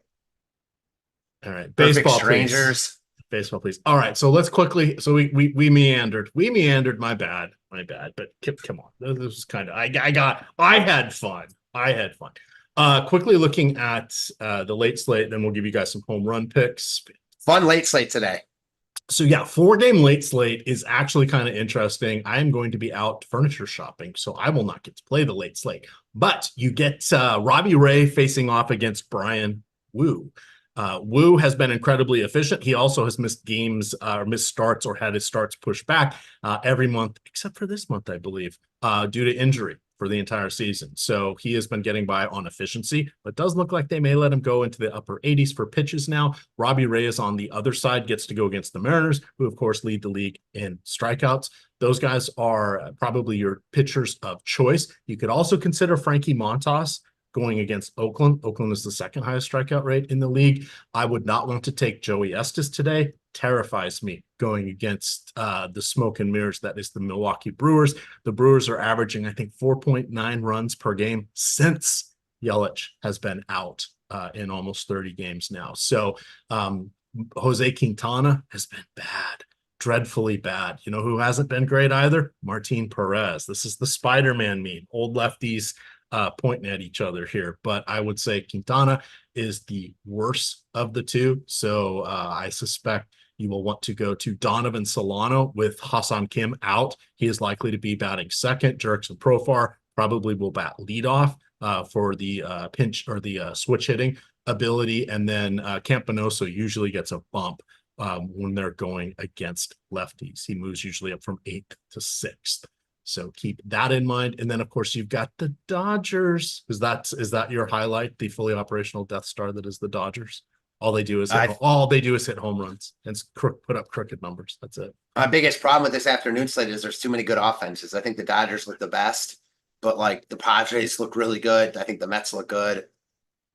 All right. Baseball Strangers. Please. Baseball, please. All right. So let's quickly. So we meandered. We meandered. My bad. But come on. This was kind of. I had fun. Quickly looking at the late slate, then we'll give you guys some home run picks. Fun late slate today. So yeah, 4-game late slate is actually kind of interesting. I am going to be out furniture shopping, so I will not get to play the late slate. But you get Robbie Ray facing off against Brian Wu. Wu has been incredibly efficient. He also has missed games or missed starts or had his starts pushed back every month, except for this month, I believe, due to injury for the entire season. So he has been getting by on efficiency, but does look like they may let him go into the upper 80s for pitches now. Robbie Reyes on the other side gets to go against the Mariners, who of course lead the league in strikeouts. Those guys are probably your pitchers of choice. You could also consider Frankie Montas going against Oakland. Oakland is the second highest strikeout rate in the league. I would not want to take Joey Estes today. Terrifies me going against the smoke and mirrors that is the Milwaukee Brewers. The Brewers are averaging, I think, 4.9 runs per game since Yelich has been out in almost 30 games now. So Jose Quintana has been bad. Dreadfully bad. You know who hasn't been great either? Martin Perez. This is the Spider-Man meme. Old lefties pointing at each other here, but I would say Quintana is the worst of the two. So I suspect you will want to go to Donovan Solano with Hassan Kim out. He is likely to be batting second. Jurickson Profar probably will bat leadoff for the pinch or the switch hitting ability, and then Campanoso usually gets a bump when they're going against lefties. He moves usually up from 8th to 6th. So keep that in mind. And then, of course, you've got the Dodgers. Is that your highlight, the fully operational Death Star that is the Dodgers? All they do is hit home runs and put up crooked numbers. That's it. My biggest problem with this afternoon slate is there's too many good offenses. I think the Dodgers look the best, but like the Padres look really good. I think the Mets look good.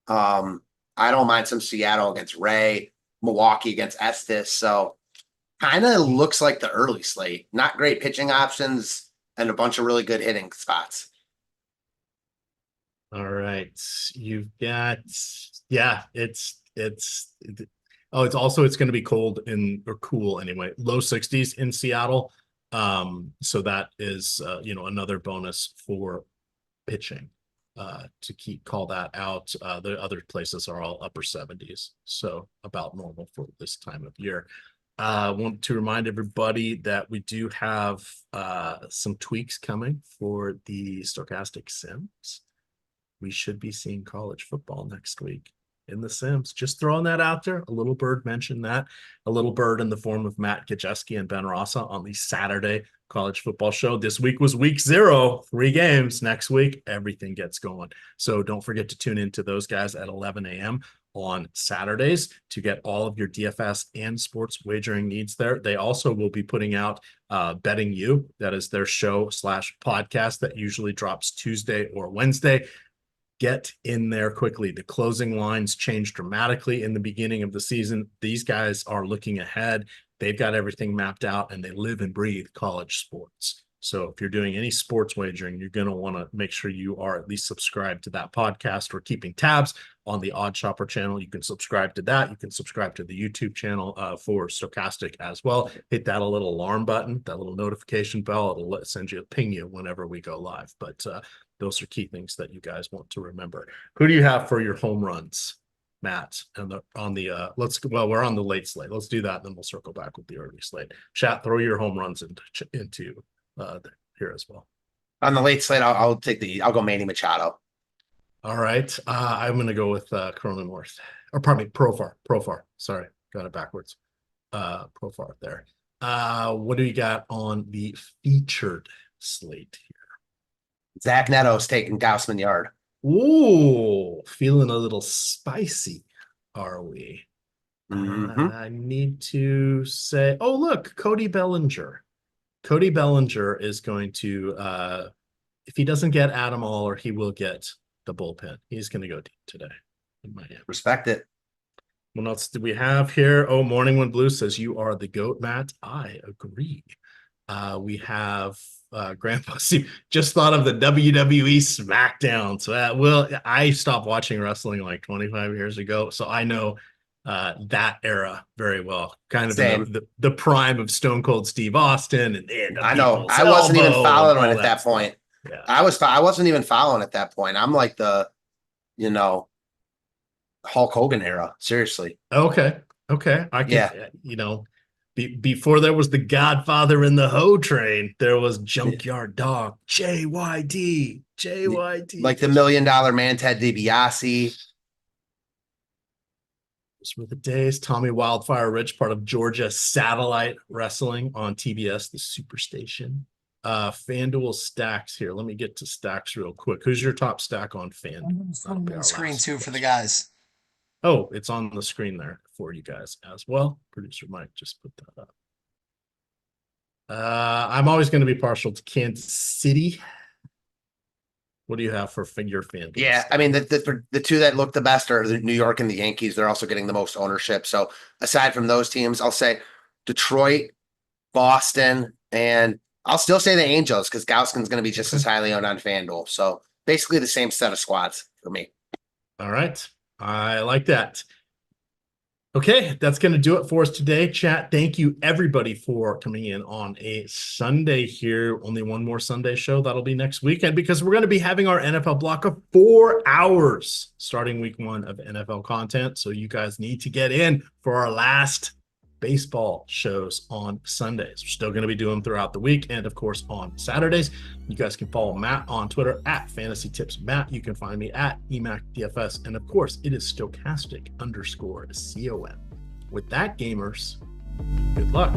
I don't mind some Seattle against Ray, Milwaukee against Estes. So kind of looks like the early slate. Not great pitching options and a bunch of really good hitting spots. All right. You've got, it's going to be cold or cool anyway. Low 60s in Seattle. So that is, another bonus for pitching. To call that out. The other places are all upper 70s, so about normal for this time of year. I want to remind everybody that we do have some tweaks coming for the Stochastic Sims. We should be seeing college football next week in the Sims. Just throwing that out there. A little bird mentioned that. A little bird in the form of Matt Gajeski and Ben Rossa on the Saturday college football show. This week was week 0, 3 games. Next week, everything gets going. So don't forget to tune into those guys at 11 a.m. on Saturdays to get all of your DFS and sports wagering needs there. They also will be putting out Betting You. That is their show/podcast that usually drops Tuesday or Wednesday. Get in there quickly. The closing lines change dramatically in the beginning of the season. These guys are looking ahead. They've got everything mapped out, and they live and breathe college sports. So if you're doing any sports wagering, you're going to want to make sure you are at least subscribed to that podcast or keeping tabs on the Odd Shopper channel. You can subscribe to that. You can subscribe to the YouTube channel for Stochastic as well. Hit that little alarm button, that little notification bell. It'll send you a ping you whenever we go live. But those are key things that you guys want to remember. Who do you have for your home runs, Matt? And we're on the late slate. Let's do that, and then we'll circle back with the early slate. Chat, throw your home runs into here as well. On the late slate, I'll go Manny Machado. All right. I'm going to go with Corona North, or pardon me, Profar. Sorry, got it backwards. Profar there. What do you got on the featured slate here? Zach Neto's taking Gausman yard. Ooh, feeling a little spicy, are we? Mm-hmm. I need to say, oh, look, Cody Bellinger. Cody Bellinger is going to, if he doesn't get Adam Aller, he will get the bullpen. He's going to go deep today in Miami. Respect it. What else do we have here? Oh, Morning Wind Blue says you are the GOAT, Matt. I agree. We have Grandpa Steve just thought of the WWE SmackDown. So I stopped watching wrestling like 25 years ago, so I know that era very well. Kind of in the prime of Stone Cold Steve Austin, and I know I wasn't even following at that point. Yeah. I wasn't even following at that point. I'm like the, Hulk Hogan era. Seriously. Okay. I can, before there was the Godfather in the Ho Train, there was Junkyard Dog, JYD. Like the $1 Million Man, Ted DiBiase. Those were the days. Tommy Wildfire Rich, part of Georgia Satellite Wrestling on TBS, the Superstation. FanDuel stacks here. Let me get to stacks real quick. Who's your top stack on FanDuel? On the screen too for the guys. Oh, it's on the screen there for you guys as well. Producer Mike just put that up. I'm always going to be partial to Kansas City. What do you have for your FanDuel? Yeah, I mean, the two that look the best are the New York and the Yankees. They're also getting the most ownership. So aside from those teams, I'll say Detroit, Boston, and I'll still say the Angels because Gausman's going to be just as highly owned on FanDuel. So basically the same set of squads for me. All right. I like that. Okay, that's going to do it for us today, chat. Thank you, everybody, for coming in on a Sunday here. Only one more Sunday show. That'll be next weekend because we're going to be having our NFL block of 4 hours starting week 1 of NFL content. So you guys need to get in for our last baseball shows on Sundays. We're still going to be doing them throughout the week and, of course, on Saturdays. You guys can follow Matt on Twitter at Fantasy Tips Matt. You can find me at EMac DFS. And, of course, it is stochastic_CON. With that, gamers, good luck.